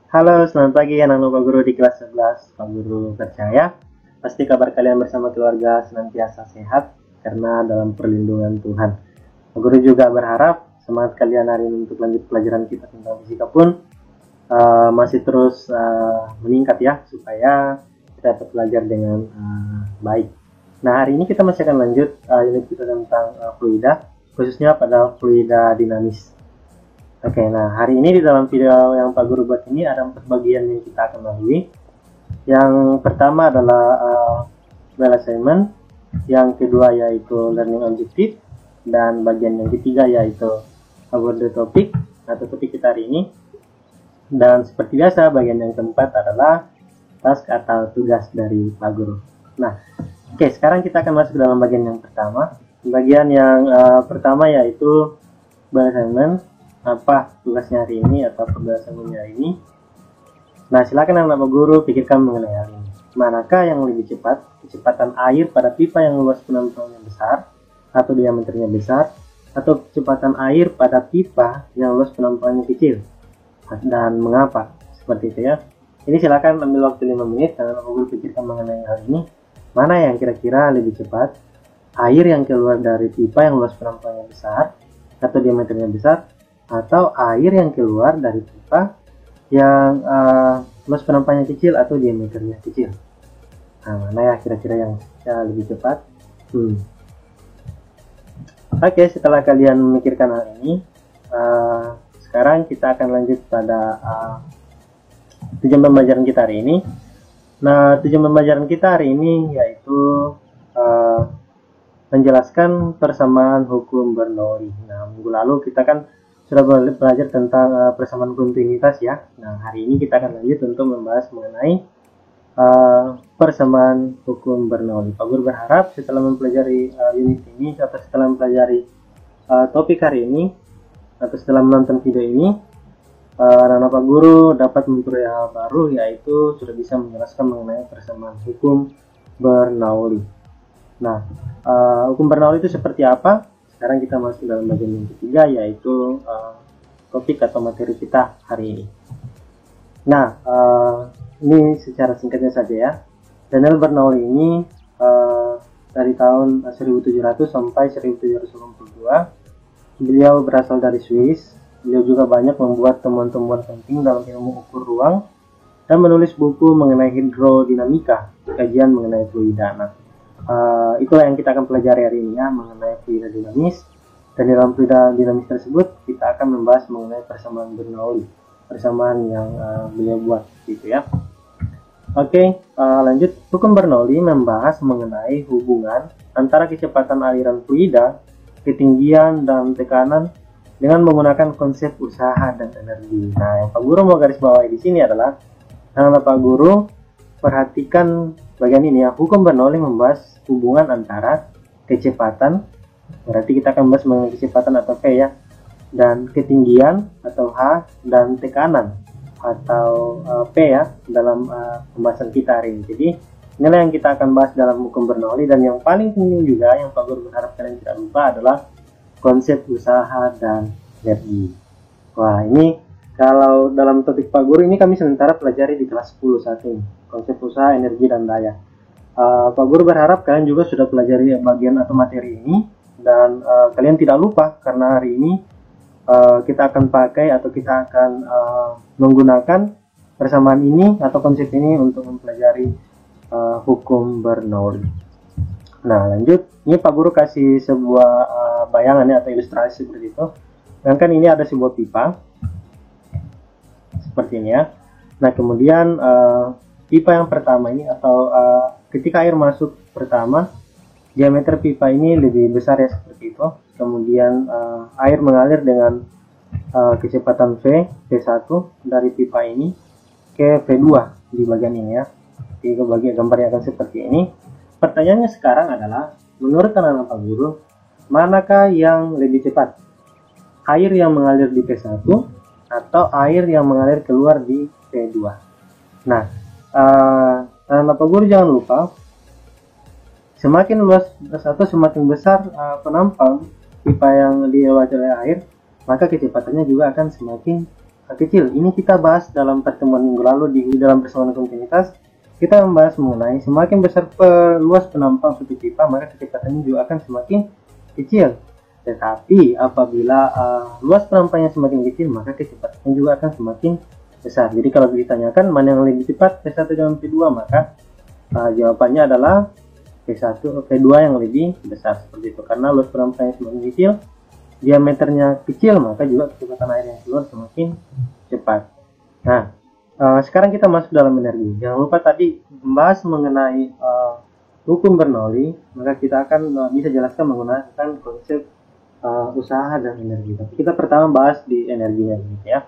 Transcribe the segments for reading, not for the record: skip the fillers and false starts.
Halo, selamat pagi anak-anak Pak Guru di kelas 11. Pak Guru percaya pasti kabar kalian bersama keluarga senantiasa sehat karena dalam perlindungan Tuhan. Pak Guru juga berharap semangat kalian hari ini untuk lanjut pelajaran kita tentang fisika pun masih terus meningkat ya, supaya kita dapat belajar dengan baik. Nah, hari ini kita masih akan lanjut unit kita tentang fluida, khususnya pada fluida dinamis. Oke, nah hari ini di dalam video yang Pak Guru buat ini ada 4 bagian yang kita akan lalui. Yang pertama adalah well assignment, yang kedua yaitu learning objective, dan bagian yang ketiga yaitu about the topic atau topik kita hari ini. Dan seperti biasa bagian yang keempat adalah task atau tugas dari Pak Guru. Nah, oke, sekarang kita akan masuk ke dalam bagian yang pertama. Bagian yang pertama yaitu well assignment. Apa tugasnya hari ini atau pembahasannya hari ini. Nah, silakan anak guru pikirkan mengenai hal ini. Manakah yang lebih cepat? Kecepatan air pada pipa yang luas penampungannya besar atau diameternya besar, atau kecepatan air pada pipa yang luas penampungannya kecil? Dan mengapa? Seperti itu ya. Ini silakan ambil waktu 5 menit dan anak guru pikirkan mengenai hal ini. Mana yang kira-kira lebih cepat? Air yang keluar dari pipa yang luas penampungannya besar atau diameternya besar, atau air yang keluar dari pipa yang luas penampungannya kecil atau diameternya kecil. Nah, mana ya kira-kira yang lebih cepat? Oke, setelah kalian memikirkan hal ini, sekarang kita akan lanjut pada tujuan pembelajaran kita hari ini. Nah, tujuan pembelajaran kita hari ini yaitu menjelaskan persamaan hukum Bernoulli. Nah, minggu lalu kita kan sudah belajar tentang persamaan kontinuitas ya. Nah, hari ini kita akan lanjut untuk membahas mengenai persamaan hukum Bernoulli. Pak Guru berharap setelah mempelajari unit ini atau setelah mempelajari topik hari ini atau setelah menonton video ini, anak-anak Pak Guru dapat memperoleh hal baru, yaitu sudah bisa menjelaskan mengenai persamaan hukum Bernoulli. Nah, hukum Bernoulli itu seperti apa? Sekarang kita masuk dalam bagian yang ketiga, yaitu topik atau materi kita hari ini. Nah, ini secara singkatnya saja ya. Daniel Bernoulli ini dari tahun 1700 sampai 1782. Beliau berasal dari Swiss. Beliau juga banyak membuat temuan-temuan penting dalam ilmu ukur ruang dan menulis buku mengenai hidrodinamika, kajian mengenai fluida. Nah, itulah yang kita akan pelajari hari ini ya, mengenai fluida dinamis. Dan dalam fluida dinamis tersebut kita akan membahas mengenai persamaan Bernoulli, persamaan yang beliau buat gitu ya. Oke, lanjut. Hukum Bernoulli membahas mengenai hubungan antara kecepatan aliran fluida, ketinggian dan tekanan dengan menggunakan konsep usaha dan energi. Nah, yang Pak Guru mau garis bawahi di sini adalah, Pak Guru perhatikan bagian ini ya. Hukum Bernoulli membahas hubungan antara kecepatan, berarti kita akan bahas mengenai kecepatan atau V ya, dan ketinggian atau H, dan tekanan atau P ya dalam pembahasan kita hari ini. Jadi inilah yang kita akan bahas dalam hukum Bernoulli, dan yang paling penting juga yang Pak Guru berharap kalian tidak lupa adalah konsep usaha dan energi. Wah, ini kalau dalam topik Pak Guru ini kami sementara pelajari di kelas 10 saat ini, konsep usaha, energi, dan daya. Pak Guru berharap kalian juga sudah pelajari bagian atau materi ini, dan kalian tidak lupa karena hari ini kita akan pakai atau kita akan menggunakan persamaan ini atau konsep ini untuk mempelajari hukum Bernoulli. Nah, lanjut. Ini Pak Guru kasih sebuah bayangan ya, atau ilustrasi seperti itu. Sedangkan ini ada sebuah pipa seperti ini ya. Nah, kemudian pipa yang pertama ini atau ketika air masuk pertama, diameter pipa ini lebih besar ya, seperti itu. Kemudian air mengalir dengan kecepatan V1 dari pipa ini ke V2 di bagian ini ya. Di bagian gambarnya akan seperti ini. Pertanyaannya sekarang adalah, menurut anak Pak Guru, manakah yang lebih cepat? Air yang mengalir di V1 atau air yang mengalir keluar di V2? Nah, anak Pak Guru jangan lupa, semakin luas atau semakin besar penampang pipa yang dilewati oleh air, maka kecepatannya juga akan semakin kecil. Ini kita bahas dalam pertemuan minggu lalu di dalam persamaan kontinuitas. Kita membahas mengenai semakin besar luas penampang suatu pipa, maka kecepatannya juga akan semakin kecil. Tetapi apabila luas penampangnya semakin kecil, maka kecepatannya juga akan semakin besar. Jadi kalau ditanyakan mana yang lebih cepat, P1 dan P2, maka jawabannya adalah P1, P2 yang lebih besar seperti itu. Karena luas penampangnya semakin kecil, diameternya kecil, maka juga kecepatan air yang keluar semakin cepat. Nah, sekarang kita masuk dalam energi. Jangan lupa tadi membahas mengenai hukum Bernoulli, maka kita akan bisa jelaskan menggunakan konsep usaha dan energi. Tapi kita pertama bahas di energinya, gitu ya.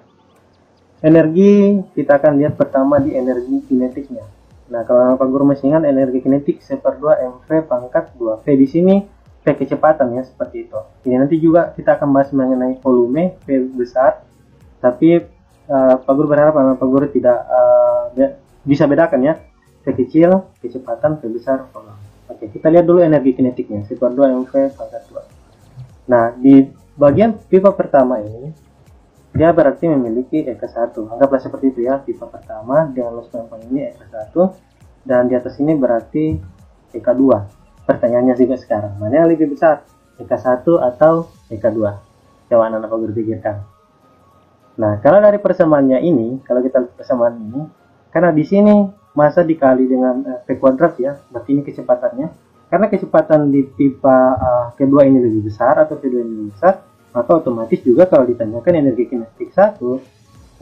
Energi kita akan lihat pertama di energi kinetiknya. Nah, kalau Pak Guru masih ingat energi kinetik 1/2 mv pangkat 2 v, di sini v kecepatan ya, seperti itu. Ini nanti juga kita akan bahas mengenai volume v besar, tapi Pak Guru berharap Pak Guru tidak bisa bedakan ya, V kecil kecepatan, V besar volume. Oke, kita lihat dulu energi kinetiknya 1/2 mv pangkat 2. Nah, di bagian pipa pertama ini dia berarti memiliki EK1. Anggaplah seperti itu ya, pipa pertama dengan luas penampang ini EK1, dan di atas ini berarti EK2. Pertanyaannya juga sekarang, mana yang lebih besar, EK1 atau EK2? Coba anak-anak Pak Guru pikirkan. Nah, kalau dari persamaannya ini, kalau kita lihat persamaan ini, karena di sini massa dikali dengan V kuadrat ya, berarti ini kecepatannya. Karena kecepatan di pipa kedua ini lebih besar atau V2 ini lebih besar, maka otomatis juga kalau ditanyakan energi kinetik 1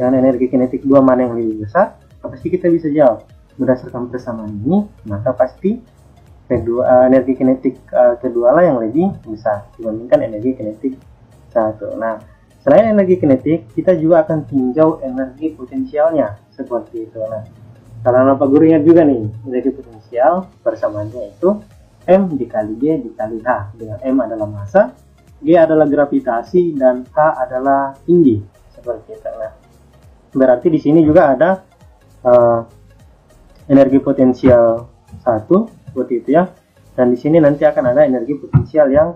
dan energi kinetik 2 mana yang lebih besar, pasti kita bisa jawab. Berdasarkan persamaan ini, maka pasti energi kinetik kedua lah yang lebih besar dibandingkan energi kinetik 1. Nah, selain energi kinetik, kita juga akan tinjau energi potensialnya seperti itu. Nah, kalau Pak Guru ingat juga nih, energi potensial persamaannya itu M dikali G dikali H, dengan M adalah massa, G adalah gravitasi, dan H adalah tinggi seperti itu. Nah, berarti di sini juga ada energi potensial 1 seperti itu ya, dan di sini nanti akan ada energi potensial yang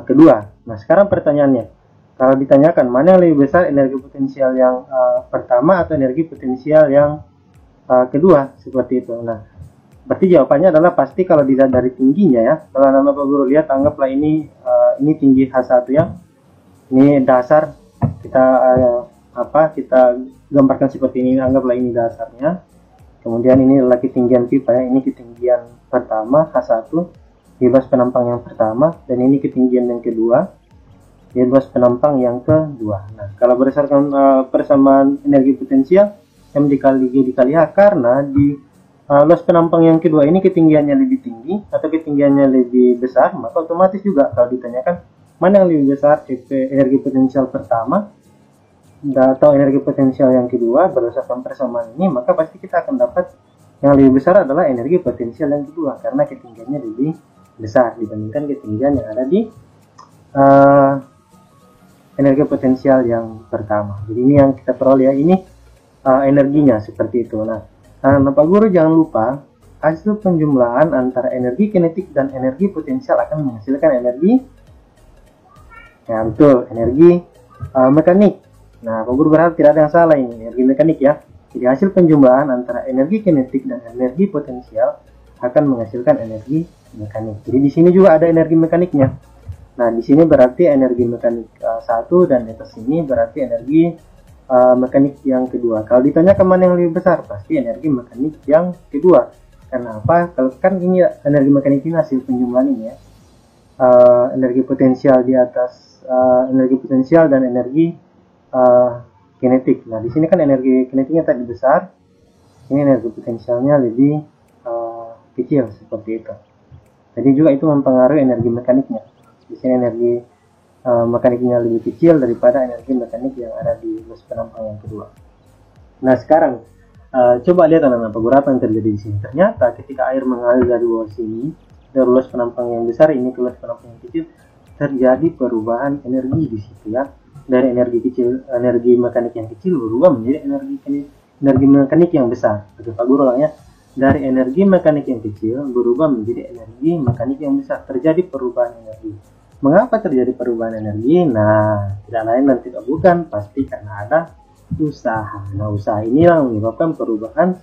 kedua. Nah, sekarang pertanyaannya, kalau ditanyakan mana yang lebih besar, energi potensial yang pertama atau energi potensial yang kedua, seperti itu. Nah, berarti jawabannya adalah pasti kalau dilihat dari tingginya ya. Kalau anak Pak Guru lihat, anggaplah ini tinggi H1 ya. Ini dasar, kita kita gambarkan seperti ini, anggaplah ini dasarnya. Kemudian ini adalah ketinggian pipa ya, ini ketinggian pertama H1 di luas penampang yang pertama, dan ini ketinggian yang kedua di luas penampang yang kedua. Nah, kalau berdasarkan persamaan energi potensial M dikali G dikali H, karena di luas penampang yang kedua ini ketinggiannya lebih tinggi atau ketinggiannya lebih besar, maka otomatis juga kalau ditanyakan mana yang lebih besar, energi potensial pertama atau energi potensial yang kedua, berdasarkan persamaan ini, maka pasti kita akan dapat yang lebih besar adalah energi potensial yang kedua, karena ketinggiannya lebih besar dibandingkan ketinggian yang ada di energi potensial yang pertama. Jadi ini yang kita peroleh ya, ini energinya seperti itu. Nah, Pak Guru jangan lupa hasil penjumlahan antara energi kinetik dan energi potensial akan menghasilkan energi, ya betul, energi mekanik. Nah, Pak Guru berharap tidak ada yang salah ini, energi mekanik ya. Jadi hasil penjumlahan antara energi kinetik dan energi potensial akan menghasilkan energi mekanik. Jadi di sini juga ada energi mekaniknya. Nah, di sini berarti energi mekanik 1, dan di atas sini berarti energi mekanik yang kedua. Kalau ditanya kemana yang lebih besar, pasti energi mekanik yang kedua. Kenapa? Kalau kan ini energi mekanik ini hasil penjumlahan ini ya. Energi potensial di atas energi potensial dan energi kinetik. Nah, di sini kan energi kinetiknya tadi besar, ini energi potensialnya lebih kecil seperti itu. Jadi juga itu mempengaruhi energi mekaniknya. Di sini energi mekaniknya lebih kecil daripada energi mekanik yang ada di luas penampang yang kedua. Nah, sekarang coba lihat anak-anak Pak Guru apa yang terjadi di sini. Ternyata ketika air mengalir dari bawah sini, dari luas penampang yang besar ini ke luas penampang yang kecil, terjadi perubahan energi di situ ya. Dari energi kecil, energi mekanik yang kecil berubah menjadi energi mekanik yang besar. Oke, Pak Guru ulang ya. Dari energi mekanik yang kecil berubah menjadi energi mekanik yang besar. Terjadi perubahan energi. Mengapa terjadi perubahan energi? Nah, tidak lain dan tidak bukan pasti karena ada usaha. Nah, usaha ini yang menyebabkan perubahan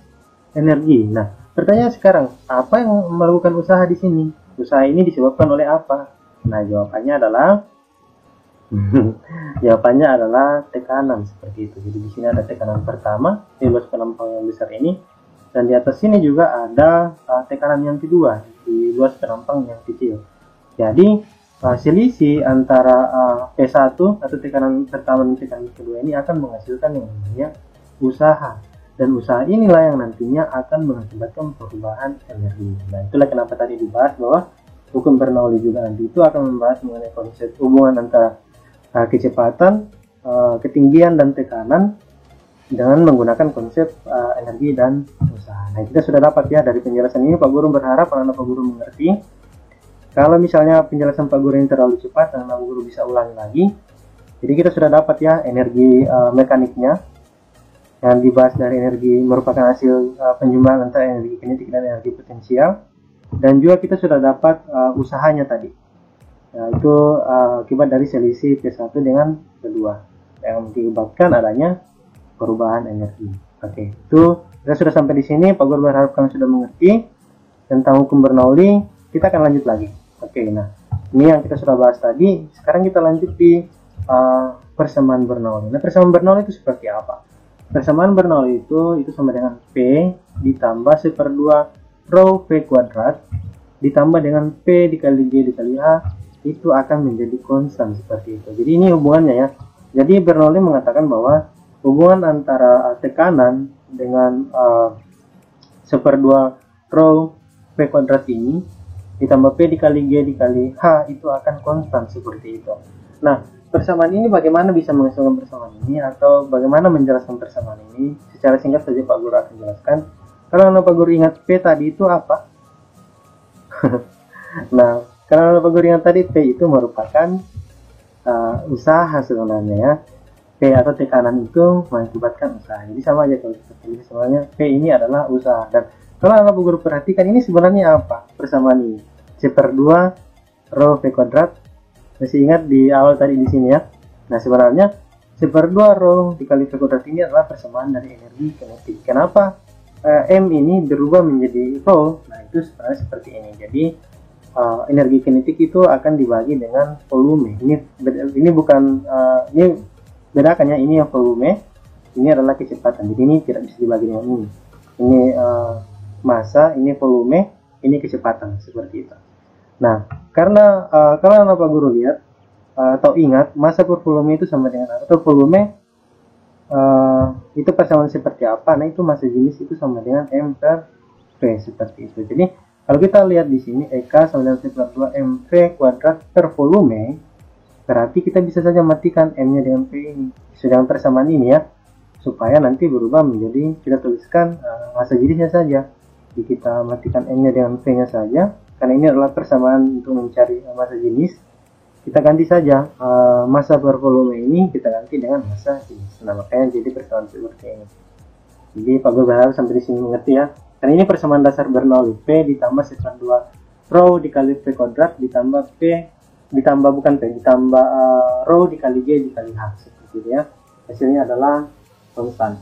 energi. Nah, pertanyaan sekarang, apa yang melakukan usaha di sini? Usaha ini disebabkan oleh apa? Nah, jawabannya adalah jawabannya adalah tekanan seperti itu. Jadi di sini ada tekanan pertama di luas penampang yang besar ini, dan di atas sini juga ada tekanan yang kedua di luas penampang yang kecil. Jadi selisih antara P1 atau tekanan pertama dan tekanan kedua ini akan menghasilkan yang namanya usaha, dan usaha inilah yang nantinya akan mengakibatkan perubahan energi. Nah, itulah kenapa tadi dibahas bahwa hukum Bernoulli juga nanti itu akan membahas mengenai konsep hubungan antara kecepatan, ketinggian dan tekanan dengan menggunakan konsep energi dan usaha. Nah, kita sudah dapat ya dari penjelasan ini. Pak Guru berharap anak-anak Pak Guru mengerti. Kalau misalnya penjelasan Pak Guru ini terlalu cepat, dan Pak Guru bisa ulangi lagi. Jadi kita sudah dapat ya energi mekaniknya yang dibahas dari energi merupakan hasil penjumlahan antara energi kinetik dan energi potensial. Dan juga kita sudah dapat usahanya tadi. Nah, itu akibat dari selisih P1 dengan P2 yang mengakibatkan adanya perubahan energi. Oke, itu kita sudah sampai di sini. Pak Guru berharap kalian sudah mengerti tentang hukum Bernoulli. Kita akan lanjut lagi. Oke, nah ini yang kita sudah bahas tadi. Sekarang kita lanjut di persamaan Bernoulli. Nah, persamaan Bernoulli itu seperti apa? Persamaan Bernoulli itu sama dengan P ditambah 1/2 rho P kuadrat ditambah dengan P dikali G dikali H, itu akan menjadi konstan seperti itu. Jadi ini hubungannya ya. Jadi Bernoulli mengatakan bahwa hubungan antara tekanan dengan 1/2 rho P kuadrat ini ditambah P dikali G dikali H itu akan konstan seperti itu. Nah, persamaan ini bagaimana bisa menghasilkan persamaan ini, atau bagaimana menjelaskan persamaan ini? Secara singkat saja Pak Guru akan jelaskan. Kalau Pak Guru ingat P tadi itu apa? Nah, kalau Pak Guru ingat tadi P itu merupakan usaha sebenarnya ya. P atau tekanan itu mengakibatkan usaha. Jadi sama aja kalau kita pilih, sebenarnya P ini adalah usaha. Dan kalau Pak Guru perhatikan ini sebenarnya apa persamaan ini? 1/2 rho P kuadrat. Masih ingat di awal tadi di sini ya. Nah, sebenarnya 1/2 rho dikali P kuadrat ini adalah persamaan dari energi kinetik. Kenapa M ini berubah menjadi rho? Nah, itu sebenarnya seperti ini. Jadi energi kinetik itu akan dibagi dengan volume. Ini bukan ini bedakannya, ini yang volume, ini adalah kecepatan. Jadi ini tidak bisa dibagi dengan ini. Ini massa, ini volume, ini kecepatan seperti itu. Nah, karena kalau Pak Guru lihat atau ingat, massa per volume itu sama dengan, atau volume itu persamaan seperti apa? Nah, itu massa jenis itu sama dengan M per V seperti itu. Jadi kalau kita lihat di sini EK sama dengan 1/2 MV kuadrat per volume, berarti kita bisa saja matikan M-nya dengan P ini, sedang persamaan ini ya, supaya nanti berubah menjadi, kita tuliskan massa jenisnya saja. Jadi kita matikan M-nya dengan V-nya saja, karena ini adalah persamaan untuk mencari massa jenis. Kita ganti saja massa per volume ini, kita ganti dengan massa jenis. Nah, makanya jadi persamaan seperti ini. Jadi Pak Guru berharap sampai di sini mengerti ya. Karena ini persamaan dasar Bernoulli, P ditambah 1/2 rho dikali P kuadrat ditambah ditambah rho dikali G dikali H seperti itu ya. Hasilnya adalah konstan.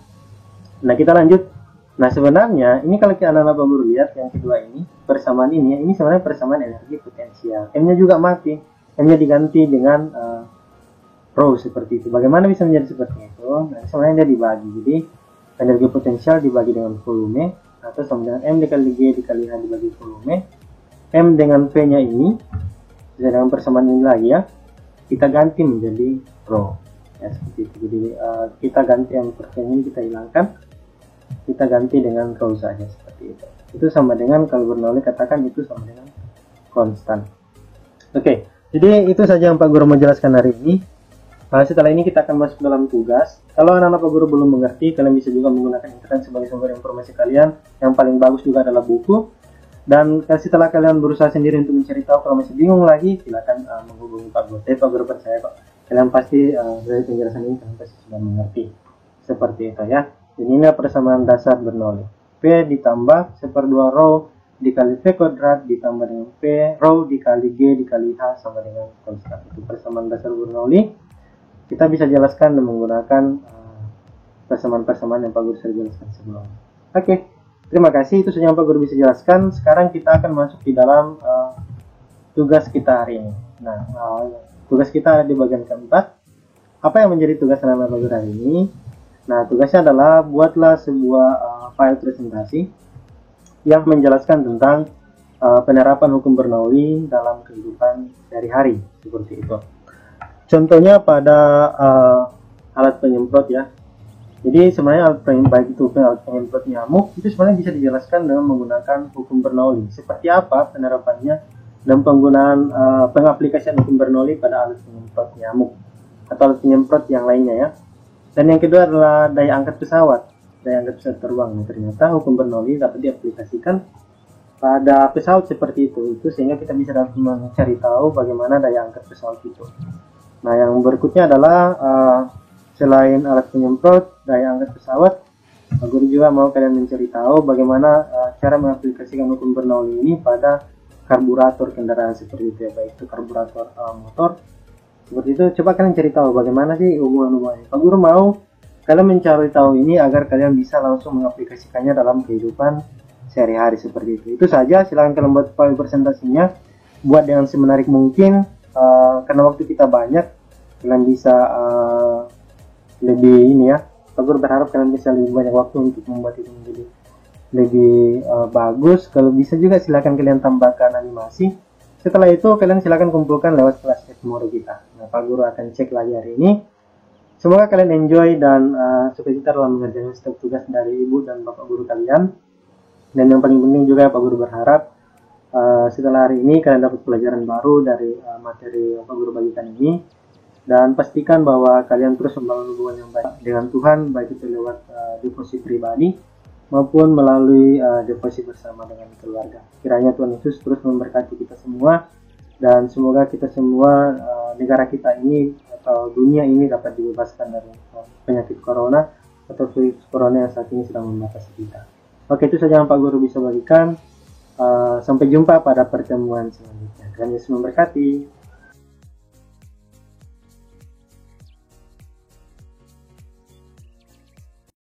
Nah, kita lanjut. Nah, sebenarnya ini kalau kita anak-anak Pak Guru lihat yang kedua ini, persamaan ini ya, ini sebenarnya persamaan energi potensial. M-nya juga mati. M-nya diganti dengan rho seperti itu. Bagaimana bisa menjadi seperti itu? Nah, sebenarnya dia dibagi. Jadi energi potensial dibagi dengan volume, atau sama dengan M dikali G dikali H dibagi volume. M dengan V-nya ini dengan persamaan ini lagi ya, kita ganti menjadi rho ya, seperti itu. Jadi kita ganti M per V ini, kita hilangkan, kita ganti dengan rho saja seperti itu. Itu sama dengan, kalau Bernoulli katakan itu sama dengan konstan. Oke, jadi itu saja yang Pak Guru mau jelaskan hari ini. Setelah ini kita akan masuk dalam tugas. Kalau anak-anak Pak Guru belum mengerti, kalian bisa juga menggunakan internet sebagai sumber informasi kalian. Yang paling bagus juga adalah buku. Dan setelah kalian berusaha sendiri untuk mencari tahu, kalau masih bingung lagi, silakan menghubungi Pak Guru. Tapi Pak Guru percaya kok, kalian pasti dari penjelasan ini kalian pasti sudah mengerti. Seperti itu ya. Jadi ini persamaan dasar Bernoulli. P ditambah 1/2 rho dikali V kuadrat ditambah dengan V rho dikali G dikali H sama dengan konstan. Itu persamaan dasar Bernoulli. Kita bisa jelaskan dengan menggunakan persamaan-persamaan yang Pak Guru sudah jelaskan sebelumnya. Oke, terima kasih. Itu saja yang Pak Guru bisa jelaskan. Sekarang kita akan masuk di dalam tugas kita hari ini. Nah, tugas kita ada di bagian keempat. Apa yang menjadi tugas anak Pak Guru hari ini? Nah, tugasnya adalah buatlah sebuah file presentasi yang menjelaskan tentang penerapan hukum Bernoulli dalam kehidupan sehari-hari, seperti itu. Contohnya pada alat penyemprot ya. Jadi sebenarnya alat baik itu alat penyemprot nyamuk itu sebenarnya bisa dijelaskan dengan menggunakan hukum Bernoulli. Seperti apa penerapannya dan penggunaan pengaplikasian hukum Bernoulli pada alat penyemprot nyamuk atau alat penyemprot yang lainnya ya. Dan yang kedua adalah daya angkat pesawat, daya angkat pesawat terbang. Nah, ternyata hukum Bernoulli dapat diaplikasikan pada pesawat seperti itu sehingga kita bisa dapat mencari tahu bagaimana daya angkat pesawat itu. Nah, yang berikutnya adalah selain alat penyemprot, daya angkat pesawat, Pak Guru juga mau kalian mencari tahu bagaimana cara mengaplikasikan hukum Bernoulli ini pada karburator kendaraan seperti itu ya, baik itu karburator motor seperti itu. Coba kalian cari tahu bagaimana sih hubungan-hubungannya. Pak Guru mau kalian mencari tahu ini agar kalian bisa langsung mengaplikasikannya dalam kehidupan sehari-hari seperti itu. Itu saja, silahkan kalian buat file presentasinya, buat dengan semenarik mungkin. Karena waktu kita banyak, kalian bisa lebih ini ya. Pak Guru berharap kalian bisa lebih banyak waktu untuk membuat itu menjadi lebih bagus. Kalau bisa juga silakan kalian tambahkan animasi. Setelah itu kalian silakan kumpulkan lewat kelas tomorrow kita. Nah, Pak Guru akan cek lagi hari ini. Semoga kalian enjoy dan sukacita dalam mengerjakan setiap tugas dari ibu dan bapak guru kalian. Dan yang paling penting juga Pak Guru berharap setelah hari ini kalian dapat pelajaran baru dari materi yang Pak Guru bagikan ini. Dan pastikan bahwa kalian terus membangun hubungan yang baik dengan Tuhan, baik itu lewat devosi pribadi maupun melalui devosi bersama dengan keluarga. Kiranya Tuhan Yesus terus memberkati kita semua, dan semoga kita semua, negara kita ini atau dunia ini dapat dibebaskan dari penyakit corona atau virus corona yang saat ini sedang membatasi kita. Oke, itu saja yang Pak Guru bisa bagikan. Sampai jumpa pada pertemuan selanjutnya. Tuhan Yesus memberkati.